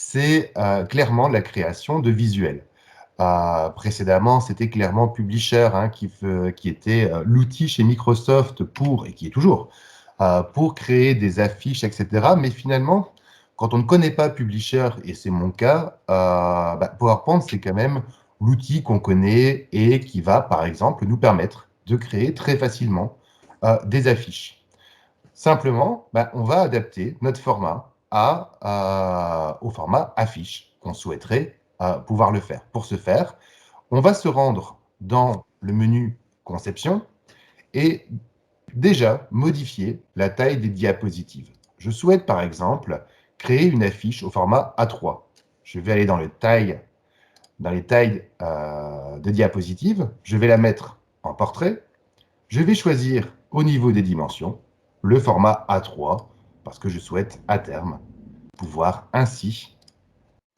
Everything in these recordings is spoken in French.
c'est clairement la création de visuels. Précédemment, c'était clairement Publisher qui était l'outil chez Microsoft et qui est toujours, pour créer des affiches, etc. Mais finalement, quand on ne connaît pas Publisher, et c'est mon cas, PowerPoint, c'est quand même l'outil qu'on connaît et qui va, par exemple, nous permettre de créer très facilement des affiches. Simplement, on va adapter notre format au format affiche qu'on souhaiterait pouvoir le faire. Pour ce faire, on va se rendre dans le menu conception et déjà modifier la taille des diapositives. Je souhaite par exemple créer une affiche au format A3. Je vais aller dans les tailles de diapositives, je vais la mettre en portrait, je vais choisir au niveau des dimensions le format A3 parce que je souhaite à terme pouvoir ainsi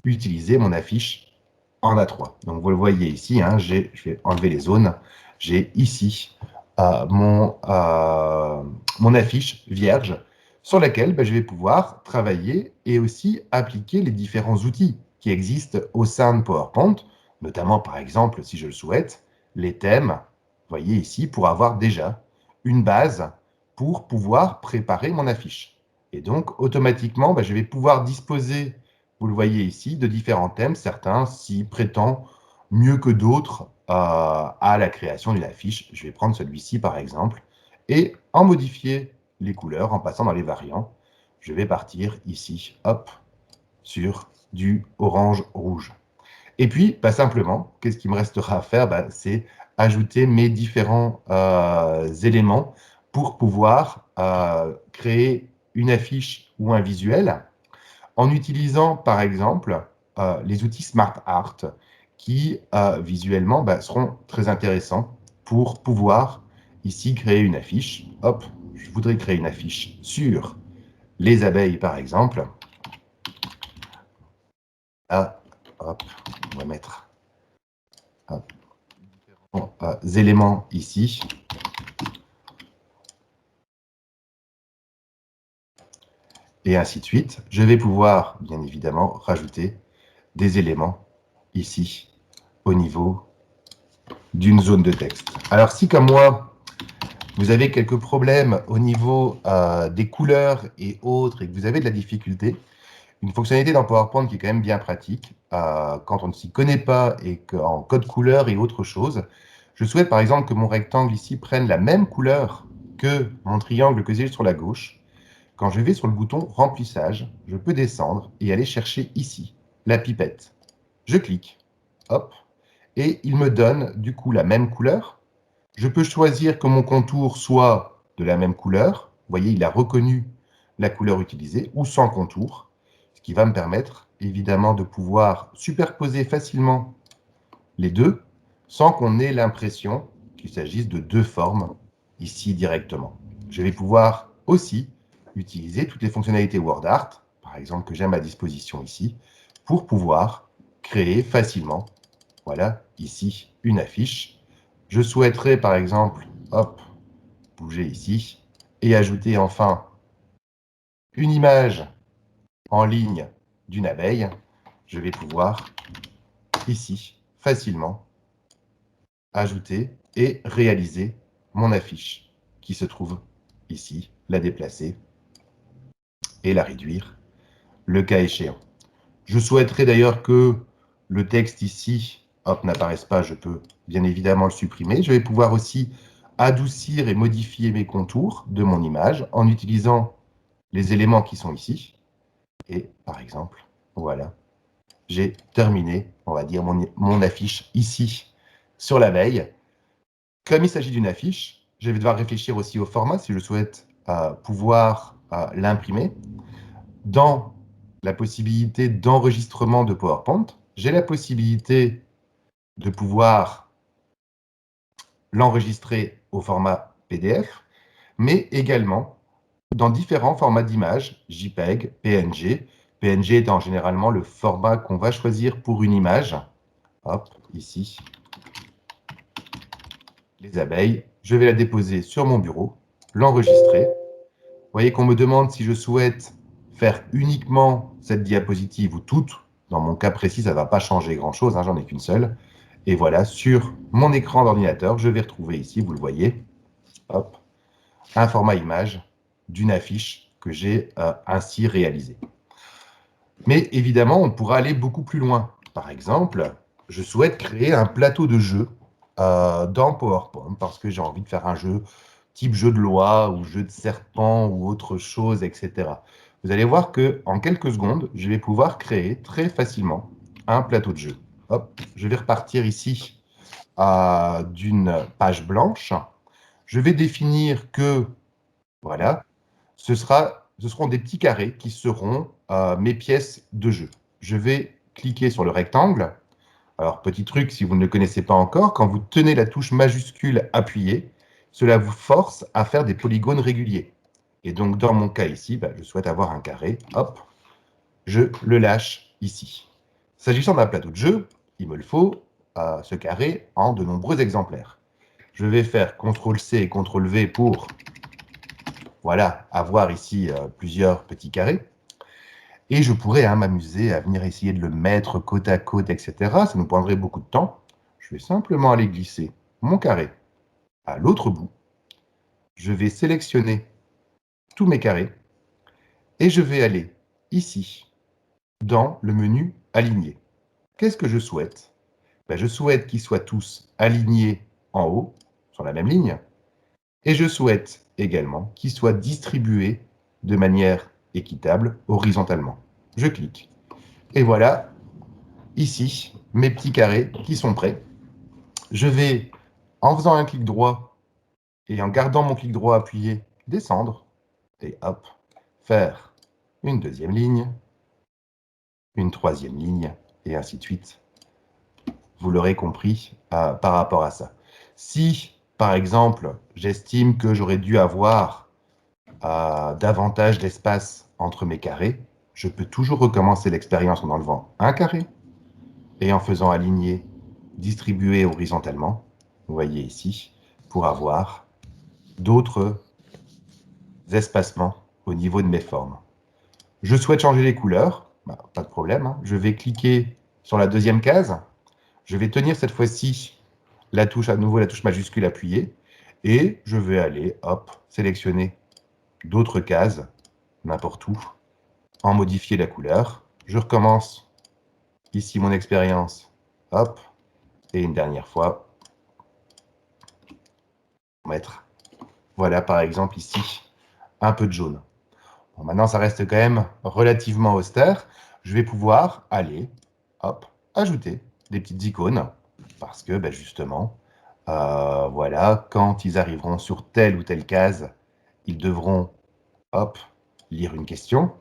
utiliser mon affiche en A3. Donc vous le voyez ici, je vais enlever les zones. J'ai ici mon affiche vierge sur laquelle je vais pouvoir travailler et aussi appliquer les différents outils qui existent au sein de PowerPoint, notamment par exemple, si je le souhaite, les thèmes, vous voyez ici, pour avoir déjà une base pour pouvoir préparer mon affiche. Et donc, automatiquement, je vais pouvoir disposer, vous le voyez ici, de différents thèmes. Certains s'y prétendent mieux que d'autres à la création d'une affiche. Je vais prendre celui-ci, par exemple, et en modifier les couleurs en passant dans les variants. Je vais partir ici, hop, sur du orange-rouge. Et puis, simplement, qu'est-ce qui me restera à faire? C'est ajouter mes différents éléments pour pouvoir créer une affiche ou un visuel en utilisant, par exemple, les outils Smart Art qui, visuellement, seront très intéressants pour pouvoir, ici, créer une affiche. Hop, je voudrais créer une affiche sur les abeilles, par exemple. Là, hop, on va mettre différents éléments ici. Et ainsi de suite. Je vais pouvoir, bien évidemment, rajouter des éléments ici, au niveau d'une zone de texte. Alors, si comme moi, vous avez quelques problèmes au niveau des couleurs et autres, et que vous avez de la difficulté, une fonctionnalité dans PowerPoint qui est quand même bien pratique, quand on ne s'y connaît pas et qu'en code couleur et autre chose, je souhaite par exemple que mon rectangle ici prenne la même couleur que mon triangle que j'ai sur la gauche. Quand je vais sur le bouton remplissage, je peux descendre et aller chercher ici la pipette. Je clique, hop, et il me donne du coup la même couleur. Je peux choisir que mon contour soit de la même couleur. Vous voyez, il a reconnu la couleur utilisée ou sans contour, ce qui va me permettre évidemment de pouvoir superposer facilement les deux sans qu'on ait l'impression qu'il s'agisse de deux formes ici directement. Je vais pouvoir aussi utiliser toutes les fonctionnalités WordArt, par exemple que j'ai à ma disposition ici, pour pouvoir créer facilement, voilà, ici, une affiche. Je souhaiterais, par exemple, hop, bouger ici, et ajouter enfin une image en ligne d'une abeille. Je vais pouvoir, ici, facilement, ajouter et réaliser mon affiche qui se trouve ici, la déplacer et la réduire, le cas échéant. Je souhaiterais d'ailleurs que le texte ici, hop, n'apparaisse pas, je peux bien évidemment le supprimer. Je vais pouvoir aussi adoucir et modifier mes contours de mon image en utilisant les éléments qui sont ici. Et par exemple, voilà, j'ai terminé, on va dire, mon affiche ici sur l'abeille. Comme il s'agit d'une affiche, je vais devoir réfléchir aussi au format si je souhaite pouvoir l'imprimer. Dans la possibilité d'enregistrement de PowerPoint, j'ai la possibilité de pouvoir l'enregistrer au format PDF, mais également dans différents formats d'images, JPEG, PNG. PNG étant généralement le format qu'on va choisir pour une image. Hop, ici, les abeilles. Je vais la déposer sur mon bureau, l'enregistrer. Vous voyez qu'on me demande si je souhaite faire uniquement cette diapositive ou toutes. Dans mon cas précis, ça ne va pas changer grand-chose, hein, j'en ai qu'une seule. Et voilà, sur mon écran d'ordinateur, je vais retrouver ici, vous le voyez, hop, un format image d'une affiche que j'ai ainsi réalisée. Mais évidemment, on pourra aller beaucoup plus loin. Par exemple, je souhaite créer un plateau de jeu dans PowerPoint parce que j'ai envie de faire un jeu type jeu de loi ou jeu de serpent ou autre chose, etc. Vous allez voir qu'en quelques secondes, je vais pouvoir créer très facilement un plateau de jeu. Hop, je vais repartir ici d'une page blanche. Je vais définir que, voilà, ce seront des petits carrés qui seront mes pièces de jeu. Je vais cliquer sur le rectangle. Alors, petit truc, si vous ne le connaissez pas encore, quand vous tenez la touche majuscule appuyée, cela vous force à faire des polygones réguliers. Et donc, dans mon cas ici, je souhaite avoir un carré. Hop, je le lâche ici. S'agissant d'un plateau de jeu, il me le faut, ce carré, en de nombreux exemplaires. Je vais faire CTRL-C et CTRL-V pour voilà, avoir ici plusieurs petits carrés. Et je pourrais m'amuser à venir essayer de le mettre côte à côte, etc. Ça nous prendrait beaucoup de temps. Je vais simplement aller glisser mon carré à l'autre bout. Je vais sélectionner tous mes carrés et je vais aller ici, dans le menu Aligner. Qu'est-ce que je souhaite? Je souhaite qu'ils soient tous alignés en haut, sur la même ligne, et je souhaite également qu'ils soient distribués de manière équitable, horizontalement. Je clique. Et voilà, ici, mes petits carrés qui sont prêts. Je vais, en faisant un clic droit et en gardant mon clic droit appuyé, descendre et hop, faire une deuxième ligne, une troisième ligne, et ainsi de suite. Vous l'aurez compris par rapport à ça. Si, par exemple, j'estime que j'aurais dû avoir davantage d'espace entre mes carrés, je peux toujours recommencer l'expérience en enlevant un carré et en faisant aligner, distribuer horizontalement, vous voyez ici, pour avoir d'autres espacements au niveau de mes formes. Je souhaite changer les couleurs, pas de problème, hein. Je vais cliquer sur la deuxième case, je vais tenir cette fois-ci la touche, à nouveau la touche majuscule appuyée, et je vais aller, hop, sélectionner d'autres cases, n'importe où, en modifier la couleur. Je recommence ici mon expérience, hop, et une dernière fois, mettre, voilà par exemple ici, un peu de jaune. Bon, maintenant, ça reste quand même relativement austère. Je vais pouvoir aller, hop, ajouter des petites icônes, parce que justement, voilà, quand ils arriveront sur telle ou telle case, ils devront, hop, lire une question.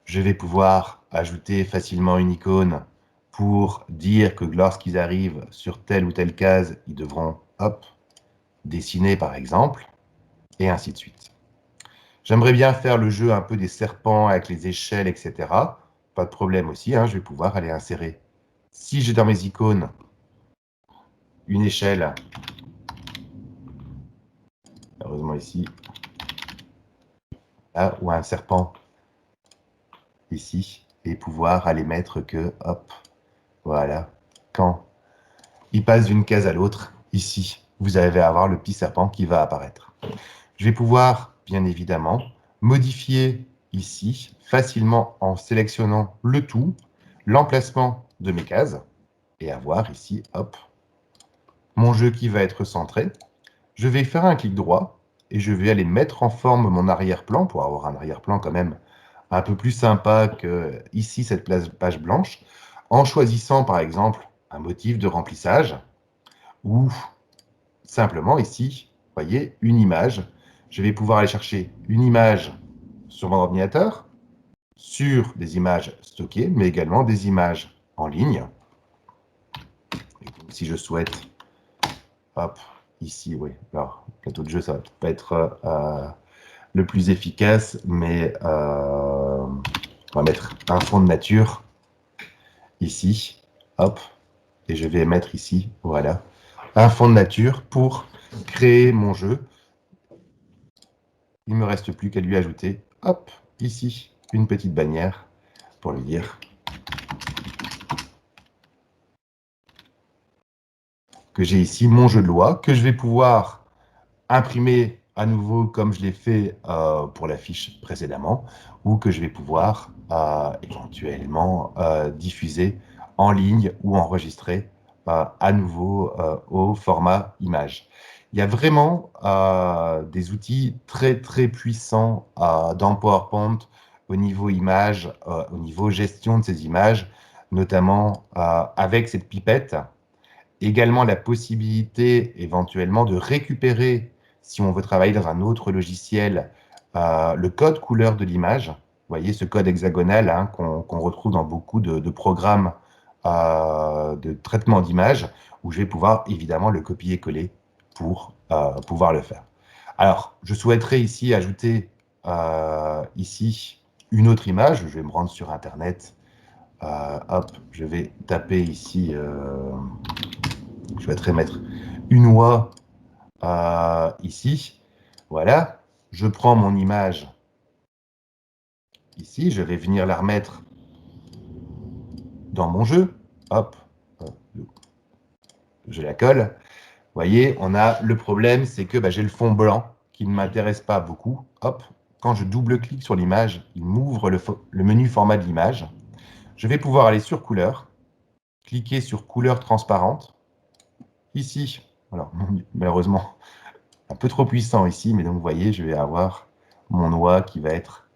Je vais pouvoir ajouter facilement une icône pour dire que lorsqu'ils arrivent sur telle ou telle case, ils devront, hop, dessiner par exemple, et ainsi de suite. J'aimerais bien faire le jeu un peu des serpents avec les échelles, etc. Pas de problème aussi, hein, je vais pouvoir aller insérer. Si j'ai dans mes icônes une échelle, heureusement ici, là, ou un serpent ici, et pouvoir aller mettre que, hop, voilà, quand il passe d'une case à l'autre, ici, vous allez avoir le petit serpent qui va apparaître. Je vais pouvoir, bien évidemment, modifier ici facilement en sélectionnant le tout, l'emplacement de mes cases, et avoir ici, hop, mon jeu qui va être centré. Je vais faire un clic droit et je vais aller mettre en forme mon arrière-plan pour avoir un arrière-plan quand même un peu plus sympa que ici cette page blanche, en choisissant par exemple un motif de remplissage ou simplement ici, vous voyez, une image. Je vais pouvoir aller chercher une image sur mon ordinateur, sur des images stockées, mais également des images en ligne. Et donc, si je souhaite, hop, ici, oui, alors, plateau de jeu, ça va pas être le plus efficace, mais on va mettre un fond de nature, ici, hop, et je vais mettre ici, voilà, un fond de nature pour créer mon jeu. Il ne me reste plus qu'à lui ajouter, hop, ici, une petite bannière pour lui dire que j'ai ici mon jeu de loi, que je vais pouvoir imprimer à nouveau comme je l'ai fait pour la fiche précédemment, ou que je vais pouvoir éventuellement diffuser en ligne ou enregistrer à nouveau au format image. Il y a vraiment des outils très très puissants dans PowerPoint au niveau image, au niveau gestion de ces images, notamment avec cette pipette. Également la possibilité éventuellement de récupérer, si on veut travailler dans un autre logiciel, le code couleur de l'image. Vous voyez ce code hexagonal hein, qu'on retrouve dans beaucoup de programmes de traitement d'image, où je vais pouvoir évidemment le copier-coller pour pouvoir le faire. Alors, je souhaiterais ici ajouter ici une autre image. Je vais me rendre sur Internet. Hop, je vais taper ici... je souhaiterais mettre une oie ici. Voilà. Je prends mon image ici. Je vais venir la remettre dans mon jeu. Hop. Je la colle. Vous voyez, on a le problème, c'est que j'ai le fond blanc qui ne m'intéresse pas beaucoup. Hop. Quand je double-clique sur l'image, il m'ouvre le menu format de l'image. Je vais pouvoir aller sur couleur, cliquer sur couleur transparente. Ici, alors malheureusement, un peu trop puissant ici, mais donc vous voyez, je vais avoir mon oie qui va être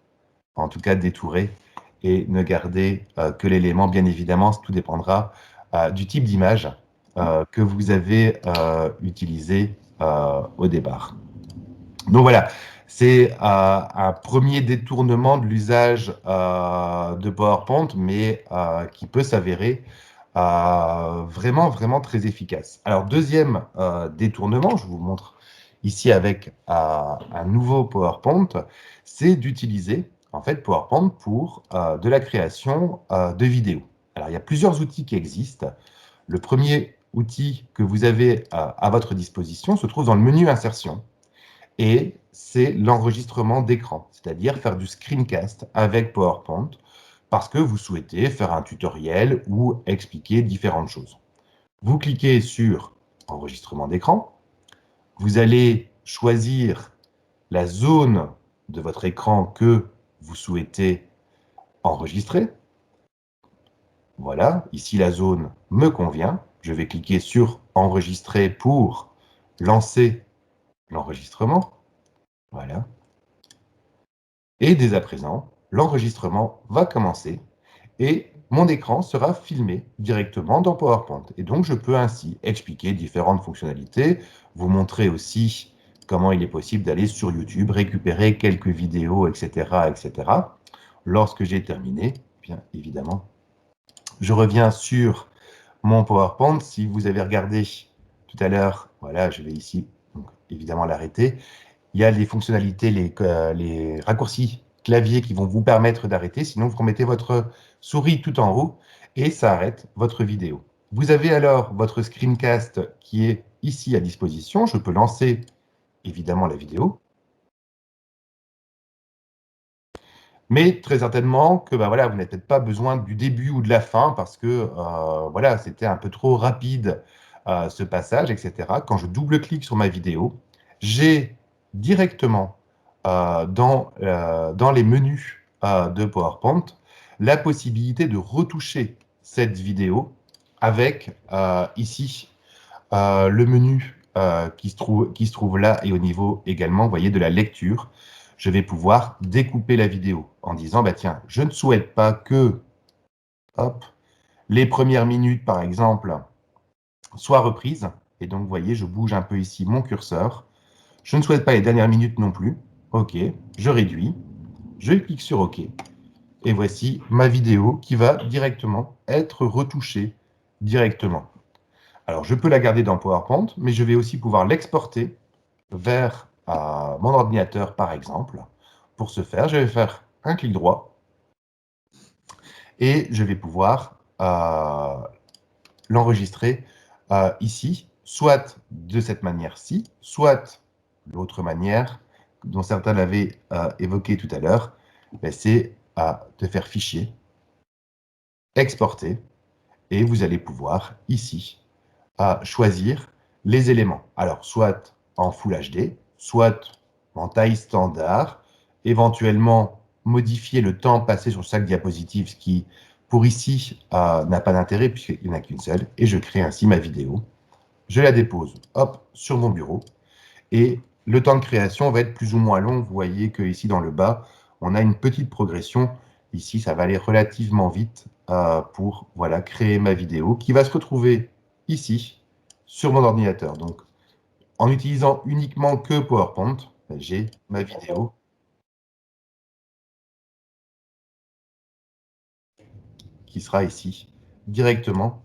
en tout cas détouré et ne garder que l'élément. Bien évidemment, tout dépendra du type d'image que vous avez utilisé au départ. Donc voilà, c'est un premier détournement de l'usage de PowerPoint, mais qui peut s'avérer vraiment, vraiment très efficace. Alors, deuxième détournement, je vous montre ici avec un nouveau PowerPoint, c'est d'utiliser en fait PowerPoint pour de la création de vidéos. Alors, il y a plusieurs outils qui existent. Le premier outil que vous avez à votre disposition se trouve dans le menu Insertion et c'est l'enregistrement d'écran, c'est-à-dire faire du screencast avec PowerPoint parce que vous souhaitez faire un tutoriel ou expliquer différentes choses. Vous cliquez sur enregistrement d'écran, vous allez choisir la zone de votre écran que vous souhaitez enregistrer. Voilà, ici la zone me convient. Je vais cliquer sur enregistrer pour lancer l'enregistrement. Voilà. Et dès à présent, l'enregistrement va commencer et mon écran sera filmé directement dans PowerPoint. Et donc, je peux ainsi expliquer différentes fonctionnalités, vous montrer aussi comment il est possible d'aller sur YouTube, récupérer quelques vidéos, etc. etc. Lorsque j'ai terminé, bien évidemment, je reviens sur mon PowerPoint. Si vous avez regardé tout à l'heure, voilà, je vais ici, donc, évidemment, l'arrêter. Il y a les fonctionnalités, les raccourcis clavier qui vont vous permettre d'arrêter. Sinon, vous remettez votre souris tout en haut et ça arrête votre vidéo. Vous avez alors votre screencast qui est ici à disposition. Je peux lancer évidemment la vidéo. Mais très certainement que voilà, vous n'avez peut-être pas besoin du début ou de la fin parce que voilà, c'était un peu trop rapide ce passage, etc. Quand je double-clique sur ma vidéo, j'ai directement dans les menus de PowerPoint la possibilité de retoucher cette vidéo avec ici le menu qui se trouve là et au niveau également, vous voyez, de la lecture. Je vais pouvoir découper la vidéo en disant, bah tiens, je ne souhaite pas que hop, les premières minutes, par exemple, soient reprises. Et donc, vous voyez, je bouge un peu ici mon curseur. Je ne souhaite pas les dernières minutes non plus. OK, je réduis. Je clique sur OK. Et voici ma vidéo qui va directement être retouchée directement. Alors, je peux la garder dans PowerPoint, mais je vais aussi pouvoir l'exporter vers mon ordinateur, par exemple. Pour ce faire, je vais faire un clic droit et je vais pouvoir l'enregistrer ici, soit de cette manière-ci, soit l'autre manière dont certains l'avaient évoqué tout à l'heure, c'est de faire fichier, exporter, et vous allez pouvoir ici choisir les éléments. Alors, soit en Full HD, soit en taille standard, éventuellement modifier le temps passé sur chaque diapositive, ce qui, pour ici, n'a pas d'intérêt puisqu'il n'y en a qu'une seule, et je crée ainsi ma vidéo. Je la dépose, hop, sur mon bureau, et le temps de création va être plus ou moins long. Vous voyez que ici dans le bas, on a une petite progression. Ici, ça va aller relativement vite pour voilà, créer ma vidéo qui va se retrouver ici sur mon ordinateur. Donc, en utilisant uniquement que PowerPoint, j'ai ma vidéo qui sera ici directement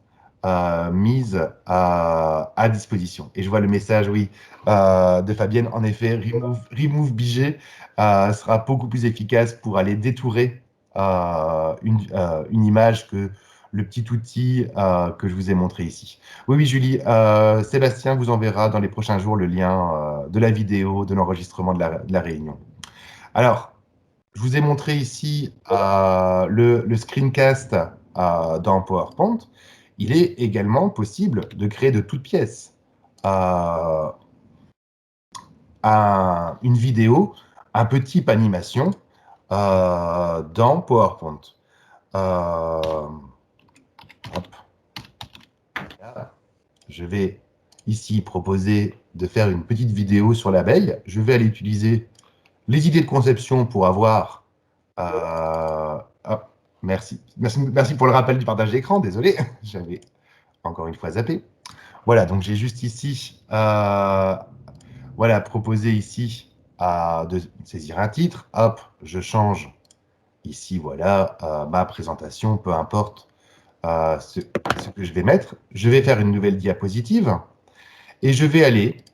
mise à disposition. Et je vois le message, oui, de Fabienne. En effet, Remove Bijé sera beaucoup plus efficace pour aller détourer une image que le petit outil que je vous ai montré ici. Oui, oui, Julie, Sébastien vous enverra dans les prochains jours le lien de la vidéo, de l'enregistrement de la réunion. Alors, je vous ai montré ici le screencast dans PowerPoint. Il est également possible de créer de toutes pièces une vidéo, un peu type animation dans PowerPoint. Hop. Là, je vais ici proposer de faire une petite vidéo sur l'abeille. Je vais aller utiliser les idées de conception pour avoir hop, merci. Merci pour le rappel du partage d'écran. Désolé, j'avais encore une fois zappé. Voilà, donc j'ai juste ici voilà, proposé ici de saisir un titre. Hop, je change ici, voilà, ma présentation, peu importe ce que je vais mettre. Je vais faire une nouvelle diapositive et je vais aller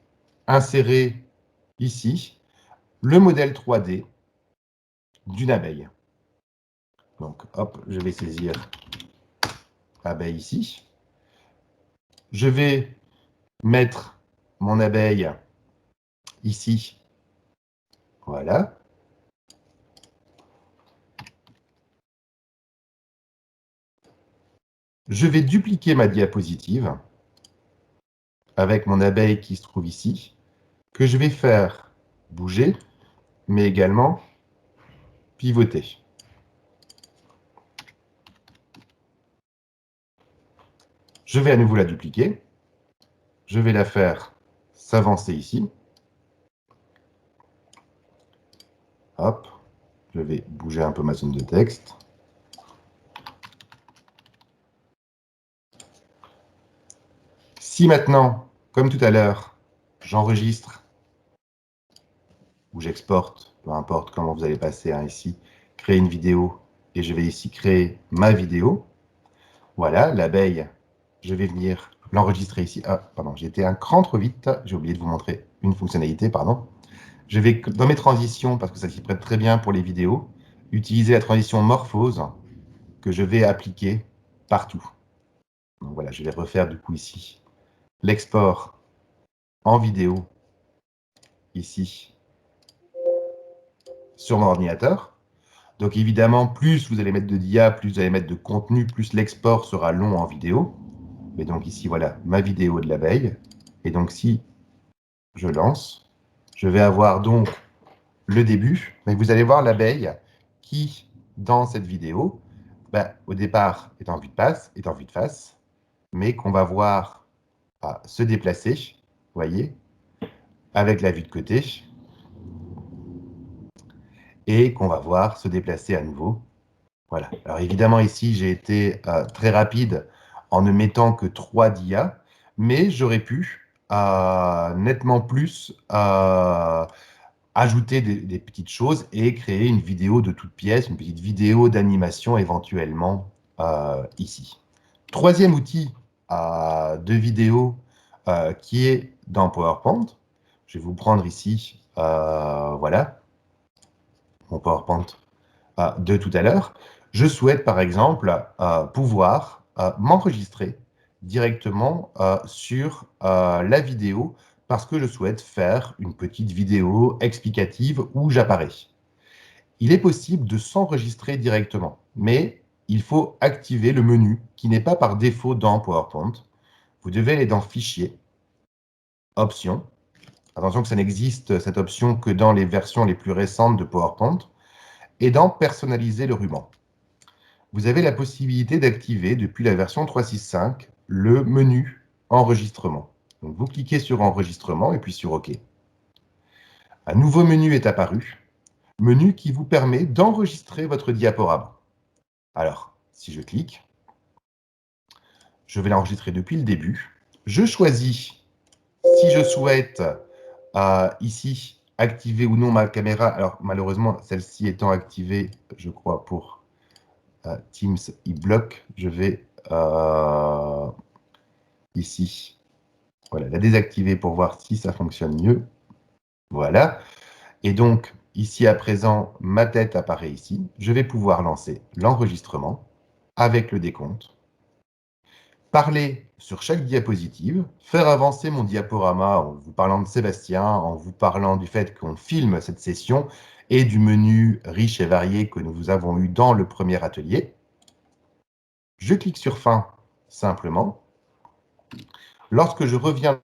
insérer ici le modèle 3D d'une abeille. Donc, hop, je vais saisir abeille ici. Je vais mettre mon abeille ici. Voilà. Je vais dupliquer ma diapositive avec mon abeille qui se trouve ici, que je vais faire bouger, mais également pivoter. Je vais à nouveau la dupliquer. Je vais la faire s'avancer ici. Hop, je vais bouger un peu ma zone de texte. Si maintenant, comme tout à l'heure, j'enregistre ou j'exporte, peu importe comment vous allez passer ici, créer une vidéo, et je vais ici créer ma vidéo. Voilà, l'abeille, je vais venir l'enregistrer ici. Ah, pardon, j'ai été un cran trop vite, j'ai oublié de vous montrer une fonctionnalité, pardon. Je vais, dans mes transitions, parce que ça s'y prête très bien pour les vidéos, utiliser la transition morphose que je vais appliquer partout. Donc voilà, je vais refaire du coup ici l'export en vidéo, ici, sur mon ordinateur. Donc évidemment, plus vous allez mettre de d'IA, plus vous allez mettre de contenu, plus l'export sera long en vidéo. Mais donc ici, voilà, ma vidéo de l'abeille. Et donc si je lance, je vais avoir donc le début. Mais vous allez voir l'abeille qui, dans cette vidéo, au départ est en vue de face, mais qu'on va voir se déplacer, vous voyez, avec la vue de côté, et qu'on va voir se déplacer à nouveau. Voilà. Alors évidemment, ici, j'ai été très rapide en ne mettant que 3 d'IA, mais j'aurais pu nettement plus ajouter des petites choses et créer une vidéo de toute pièce, une petite vidéo d'animation éventuellement ici. Troisième outil de vidéo qui est dans PowerPoint. Je vais vous prendre ici, voilà, mon PowerPoint de tout à l'heure. Je souhaite, par exemple, pouvoir m'enregistrer directement sur la vidéo parce que je souhaite faire une petite vidéo explicative où j'apparais. il est possible de s'enregistrer directement, mais il faut activer le menu qui n'est pas par défaut dans PowerPoint. Vous devez aller dans Fichier, Options. Attention que ça n'existe, cette option, que dans les versions les plus récentes de PowerPoint. Et dans Personnaliser le ruban. Vous avez la possibilité d'activer, depuis la version 3.6.5, le menu Enregistrement. Donc vous cliquez sur Enregistrement et puis sur OK. Un nouveau menu est apparu, menu qui vous permet d'enregistrer votre diaporama. Alors, si je clique, je vais l'enregistrer depuis le début. Je choisis, si je souhaite, ici, activer ou non ma caméra. Alors, malheureusement, celle-ci étant activée, je crois, pour Teams, il bloque. Je vais ici, voilà, la désactiver pour voir si ça fonctionne mieux. Voilà. Et donc, ici à présent, ma tête apparaît ici. Je vais pouvoir lancer l'enregistrement avec le décompte, parler sur chaque diapositive, faire avancer mon diaporama en vous parlant de Sébastien, en vous parlant du fait qu'on filme cette session et du menu riche et varié que nous avons eu dans le premier atelier. Je clique sur Fin, simplement. Lorsque je reviens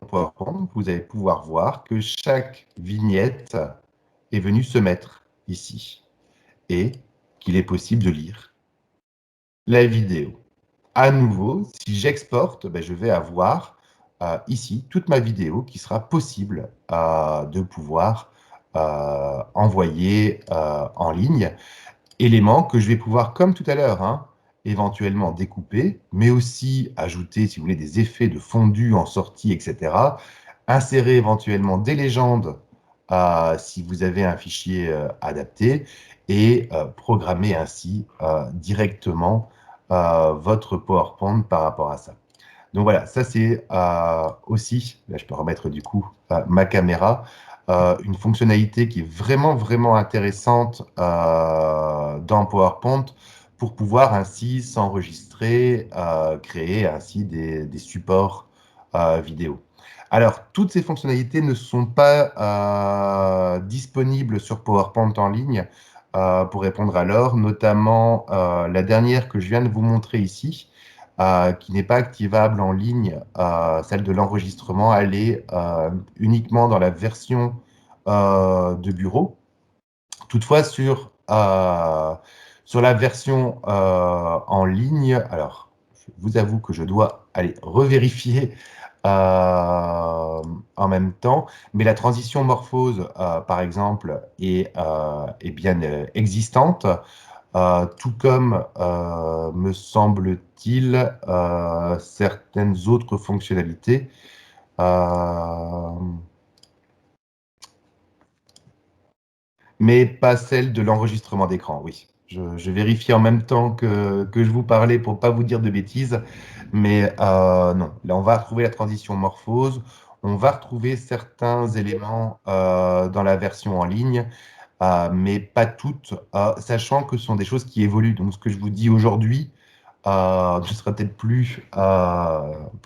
dans PowerPoint, vous allez pouvoir voir que chaque vignette est venue se mettre ici et qu'il est possible de lire la vidéo. À nouveau, si j'exporte, je vais avoir ici toute ma vidéo qui sera possible de pouvoir envoyer en ligne. Éléments que je vais pouvoir, comme tout à l'heure, éventuellement découper, mais aussi ajouter, si vous voulez, des effets de fondu en sortie, etc. Insérer éventuellement des légendes si vous avez un fichier adapté et programmer ainsi directement votre PowerPoint par rapport à ça. Donc voilà, ça c'est aussi, là je peux remettre du coup ma caméra, une fonctionnalité qui est vraiment, vraiment intéressante dans PowerPoint pour pouvoir ainsi s'enregistrer, créer ainsi des supports vidéo. Alors, toutes ces fonctionnalités ne sont pas disponibles sur PowerPoint en ligne pour répondre à l'heure, notamment la dernière que je viens de vous montrer ici, qui n'est pas activable en ligne, celle de l'enregistrement, elle est uniquement dans la version de bureau. Toutefois, sur la version en ligne, alors, je vous avoue que je dois aller revérifier en même temps, mais la transition morphose, par exemple, est bien existante. Tout comme, me semble-t-il, certaines autres fonctionnalités. Mais pas celle de l'enregistrement d'écran, oui. Je vérifie en même temps que je vous parlais pour ne pas vous dire de bêtises, mais non. Là, on va retrouver la transition morphose, on va retrouver certains éléments dans la version en ligne, mais pas toutes, sachant que ce sont des choses qui évoluent. Donc, ce que je vous dis aujourd'hui ne sera peut-être plus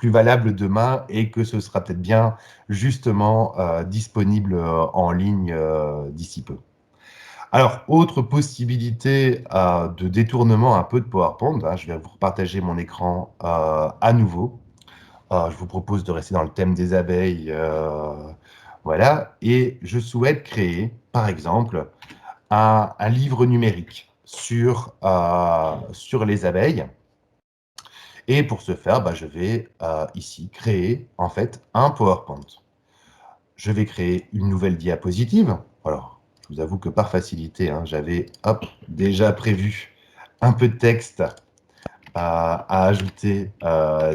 valable demain et que ce sera peut-être bien justement disponible en ligne d'ici peu. Alors, autre possibilité de détournement un peu de PowerPoint, je vais vous repartager mon écran à nouveau. Je vous propose de rester dans le thème des abeilles, voilà, et je souhaite créer, par exemple, un livre numérique sur les abeilles. Et pour ce faire, je vais ici créer en fait un PowerPoint. Je vais créer une nouvelle diapositive. Alors, je vous avoue que par facilité, j'avais déjà prévu un peu de texte à ajouter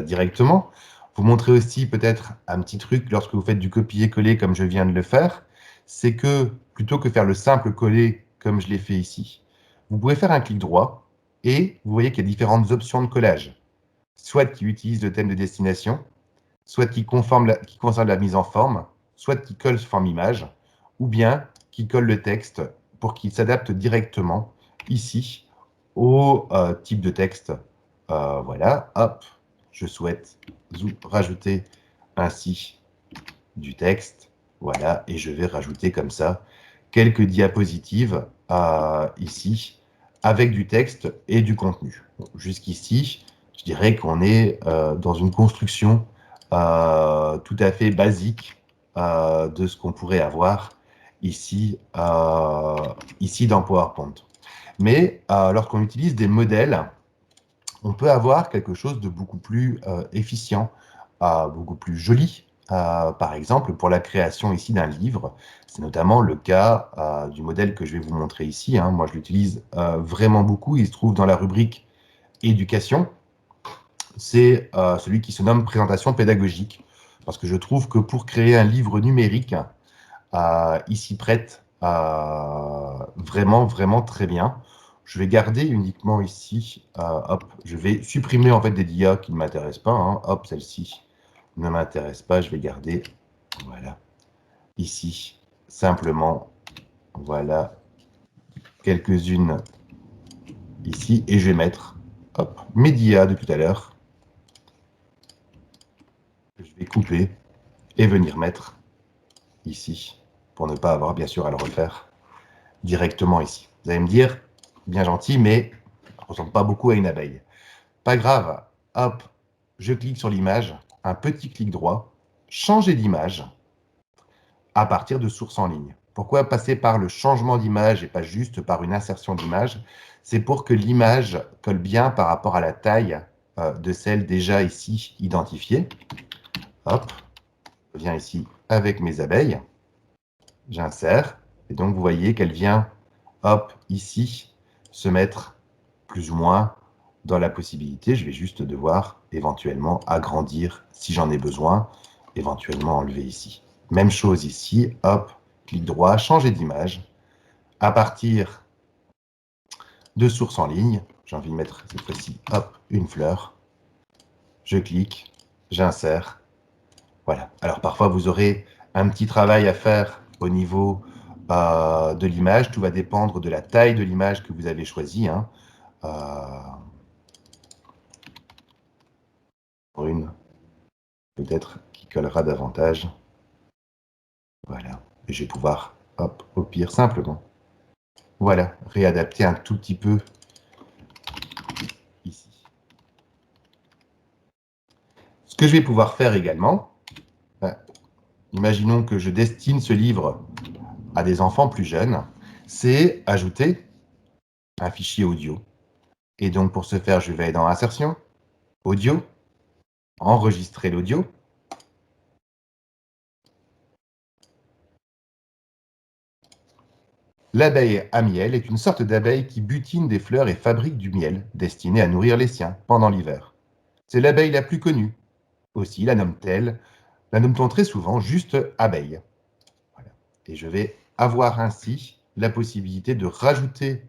directement. Vous montrer aussi peut-être un petit truc lorsque vous faites du copier-coller comme je viens de le faire, c'est que plutôt que faire le simple coller comme je l'ai fait ici, vous pouvez faire un clic droit et vous voyez qu'il y a différentes options de collage. Soit qui utilise le thème de destination, soit qui concerne la mise en forme, soit qui colle forme image, ou bien qui colle le texte pour qu'il s'adapte directement ici au type de texte. Voilà, hop, je souhaite rajouter ainsi du texte, voilà, et je vais rajouter comme ça quelques diapositives ici, avec du texte et du contenu. Jusqu'ici, je dirais qu'on est dans une construction tout à fait basique de ce qu'on pourrait avoir ici, ici dans PowerPoint. Mais lorsqu'on utilise des modèles, on peut avoir quelque chose de beaucoup plus efficient, beaucoup plus joli. Par exemple, pour la création ici d'un livre, c'est notamment le cas du modèle que je vais vous montrer ici. Hein. Moi, je l'utilise vraiment beaucoup. Il se trouve dans la rubrique éducation. C'est celui qui se nomme présentation pédagogique, parce que je trouve que pour créer un livre numérique, il s'y prête vraiment, vraiment très bien. Je vais garder uniquement ici, hop, je vais supprimer en fait des DIA qui ne m'intéressent pas. Hein. Hop, celle-ci ne m'intéresse pas, je vais garder, voilà, ici, simplement, voilà, quelques-unes ici, et je vais mettre, hop, mes DIA de tout à l'heure. Je vais couper et venir mettre ici, pour ne pas avoir bien sûr à le refaire directement ici. Vous allez me dire, bien gentil, mais ça ne ressemble pas beaucoup à une abeille. Pas grave, hop, je clique sur l'image, un petit clic droit, changer d'image à partir de source en ligne. Pourquoi passer par le changement d'image et pas juste par une insertion d'image? C'est pour que l'image colle bien par rapport à la taille de celle déjà ici identifiée. Hop, je viens ici avec mes abeilles, j'insère, et donc vous voyez qu'elle vient, hop, ici, se mettre plus ou moins dans la possibilité. Je vais juste devoir éventuellement agrandir si j'en ai besoin, éventuellement enlever ici. Même chose ici, hop, clic droit, changer d'image. À partir de source en ligne, j'ai envie de mettre cette fois-ci, hop, une fleur. Je clique, j'insère. Voilà. Alors parfois, vous aurez un petit travail à faire au niveau de l'image. Tout va dépendre de la taille de l'image que vous avez choisie. Hein. Une, peut-être, qui collera davantage. Voilà. Et je vais pouvoir, hop, au pire, simplement, voilà, réadapter un tout petit peu ici. Ce que je vais pouvoir faire également, imaginons que je destine ce livre à des enfants plus jeunes, c'est ajouter un fichier audio. Et donc, pour ce faire, je vais dans Insertion, Audio, enregistrer l'audio. L'abeille à miel est une sorte d'abeille qui butine des fleurs et fabrique du miel destiné à nourrir les siens pendant l'hiver. C'est l'abeille la plus connue. Aussi, la nomme-t-on très souvent juste abeille. Voilà. Et je vais avoir ainsi la possibilité de rajouter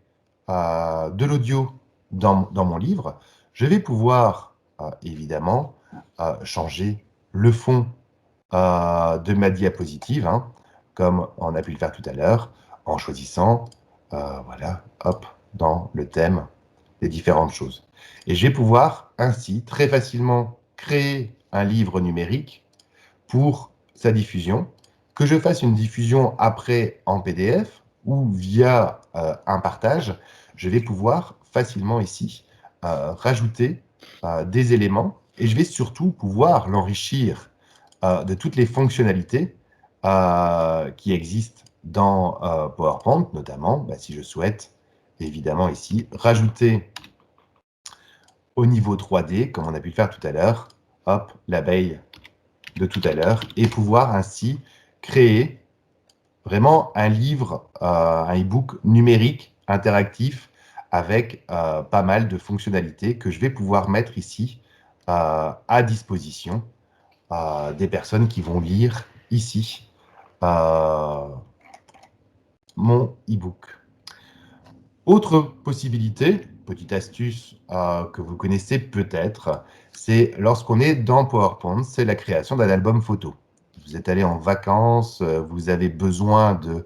de l'audio dans mon livre. Je vais pouvoir, évidemment, changer le fond de ma diapositive, hein, comme on a pu le faire tout à l'heure, en choisissant, voilà, hop, dans le thème des différentes choses. Et je vais pouvoir ainsi très facilement créer un livre numérique pour sa diffusion, que je fasse une diffusion après en PDF ou via un partage, je vais pouvoir facilement ici rajouter des éléments et je vais surtout pouvoir l'enrichir de toutes les fonctionnalités qui existent dans PowerPoint, notamment si je souhaite évidemment ici rajouter au niveau 3D, comme on a pu le faire tout à l'heure, hop, l'abeille de tout à l'heure, et pouvoir ainsi créer vraiment un livre, un e-book numérique, interactif, avec pas mal de fonctionnalités que je vais pouvoir mettre ici à disposition des personnes qui vont lire ici mon e-book. Autre possibilité, petite astuce que vous connaissez peut-être, c'est lorsqu'on est dans PowerPoint, c'est la création d'un album photo. Vous êtes allé en vacances, vous avez besoin de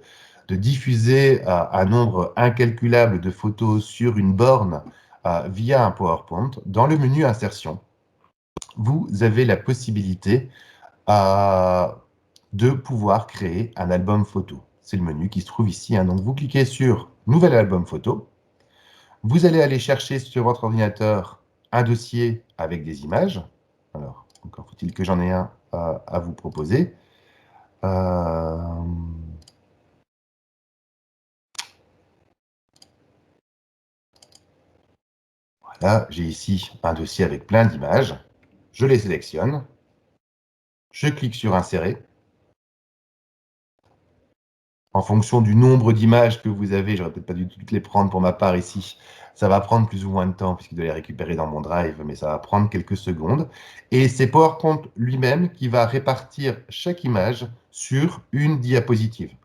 diffuser un nombre incalculable de photos sur une borne via un PowerPoint. Dans le menu Insertion, vous avez la possibilité de pouvoir créer un album photo. c'est le menu qui se trouve ici. Donc, vous cliquez sur « Nouvel album photo ». Vous allez aller chercher sur votre ordinateur un dossier avec des images. Alors, encore faut-il que j'en ai un à vous proposer. Voilà, j'ai ici un dossier avec plein d'images. Je les sélectionne. Je clique sur « Insérer ». En fonction du nombre d'images que vous avez, je n'aurais peut-être pas dû toutes les prendre pour ma part ici, ça va prendre plus ou moins de temps puisqu'il doit les récupérer dans mon Drive, mais ça va prendre quelques secondes. Et c'est PowerPoint lui-même qui va répartir chaque image sur une diapositive.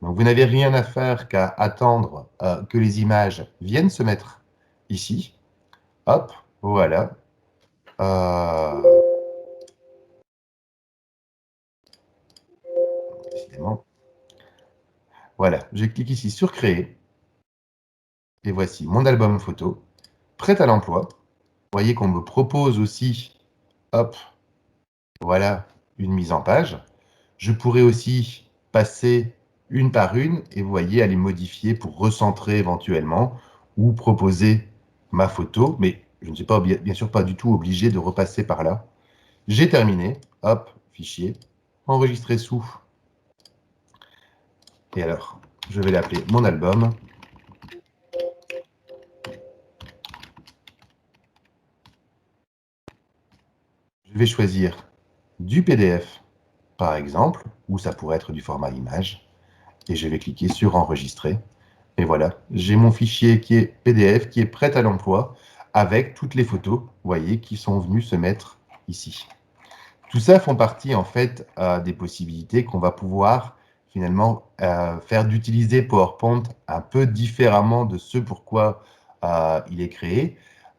Donc vous n'avez rien à faire qu'à attendre que les images viennent se mettre ici. Hop, voilà. Décidément. Voilà, je clique ici sur Créer. Et voici mon album photo, prêt à l'emploi. Vous voyez qu'on me propose aussi, hop, voilà, une mise en page. Je pourrais aussi passer une par une et vous voyez, aller modifier pour recentrer éventuellement ou proposer ma photo, mais je ne suis pas, bien sûr pas du tout obligé de repasser par là. J'ai terminé, hop, fichier, enregistrer sous. Et alors, je vais l'appeler mon album. Je vais choisir du PDF, par exemple, ou ça pourrait être du format image. Et je vais cliquer sur enregistrer. Et voilà, j'ai mon fichier qui est PDF, qui est prêt à l'emploi, avec toutes les photos, vous voyez, qui sont venues se mettre ici. Tout ça font partie, en fait, des possibilités qu'on va pouvoir, finalement, faire d'utiliser PowerPoint un peu différemment de ce pourquoi il est créé.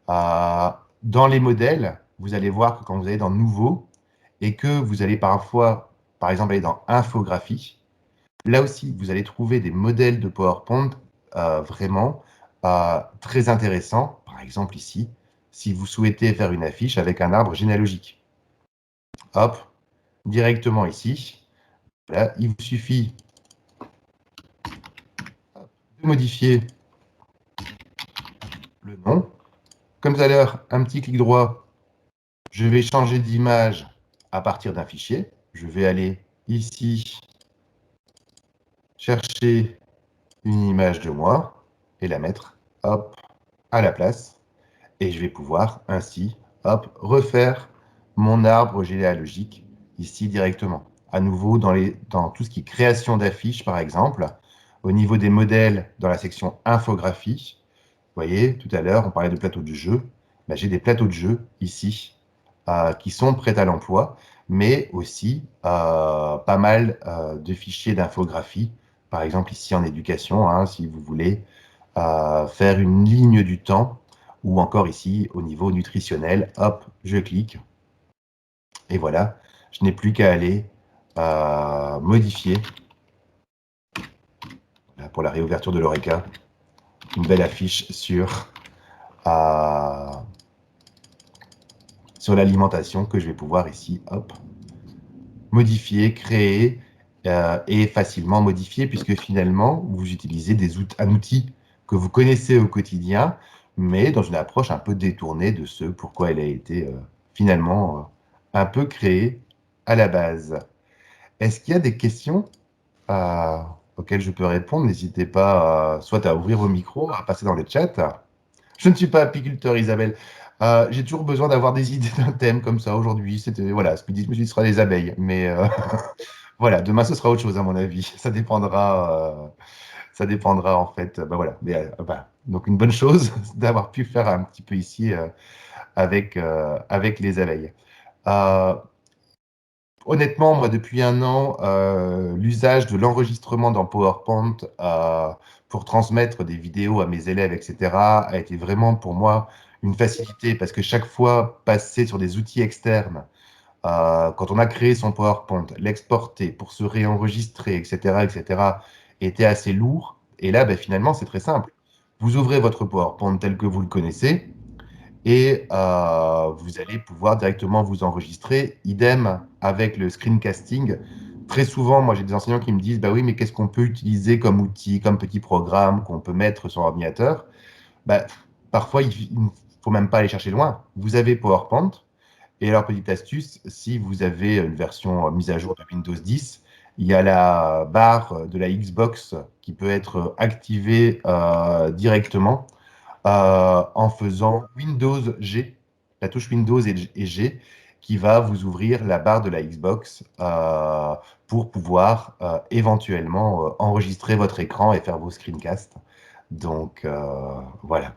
Dans les modèles, vous allez voir que quand vous allez dans Nouveau, et que vous allez parfois, par exemple, aller dans Infographie, là aussi, vous allez trouver des modèles de PowerPoint vraiment très intéressants. Par exemple, ici, si vous souhaitez faire une affiche avec un arbre généalogique. Hop, directement ici. Voilà, il vous suffit de modifier le nom. Comme tout à l'heure, un petit clic droit, je vais changer d'image à partir d'un fichier. Je vais aller ici, chercher une image de moi et la mettre, hop, à la place. Et je vais pouvoir ainsi, hop, refaire mon arbre généalogique ici directement. À nouveau, dans tout ce qui est création d'affiches, par exemple, au niveau des modèles, dans la section infographie, vous voyez, tout à l'heure, on parlait de plateaux de jeu. Ben, j'ai des plateaux de jeu ici qui sont prêts à l'emploi, mais aussi pas mal de fichiers d'infographie, par exemple ici en éducation, hein, si vous voulez faire une ligne du temps, ou encore ici, au niveau nutritionnel, hop, je clique, et voilà, je n'ai plus qu'à aller modifier, là, pour la réouverture de l'Oreca, une belle affiche sur l'alimentation que je vais pouvoir ici, hop, modifier, créer, et facilement modifier, puisque finalement, vous utilisez un outil que vous connaissez au quotidien, mais dans une approche un peu détournée de ce pourquoi elle a été finalement un peu créée à la base. Est-ce qu'il y a des questions auxquelles je peux répondre? N'hésitez pas soit à ouvrir vos micros, à passer dans le chat. Je ne suis pas apiculteur, Isabelle. J'ai toujours besoin d'avoir des idées d'un thème comme ça. Aujourd'hui, c'était, voilà, ce midi, je me suis dit, ce sera les abeilles. Mais voilà, demain, ce sera autre chose, à mon avis. Ça dépendra en fait. Bah, voilà. Mais, bah, donc, une bonne chose d'avoir pu faire un petit peu ici avec les abeilles. Honnêtement, moi, depuis un an, l'usage de l'enregistrement dans PowerPoint pour transmettre des vidéos à mes élèves, etc., a été vraiment pour moi une facilité parce que chaque fois, passer sur des outils externes, quand on a créé son PowerPoint, l'exporter pour se réenregistrer, etc., était assez lourd. Et là, ben, finalement, c'est très simple. Vous ouvrez votre PowerPoint tel que vous le connaissez, et vous allez pouvoir directement vous enregistrer. Idem avec le screencasting, très souvent, moi, j'ai des enseignants qui me disent, bah oui, mais qu'est-ce qu'on peut utiliser comme outil, comme petit programme qu'on peut mettre sur l'ordinateur? Bah, parfois, il ne faut même pas aller chercher loin. Vous avez PowerPoint. Et alors, petite astuce, si vous avez une version mise à jour de Windows 10, il y a la barre de la Xbox qui peut être activée directement en faisant Windows G, la touche Windows et G, qui va vous ouvrir la barre de la Xbox pour pouvoir éventuellement enregistrer votre écran et faire vos screencasts. Donc, voilà.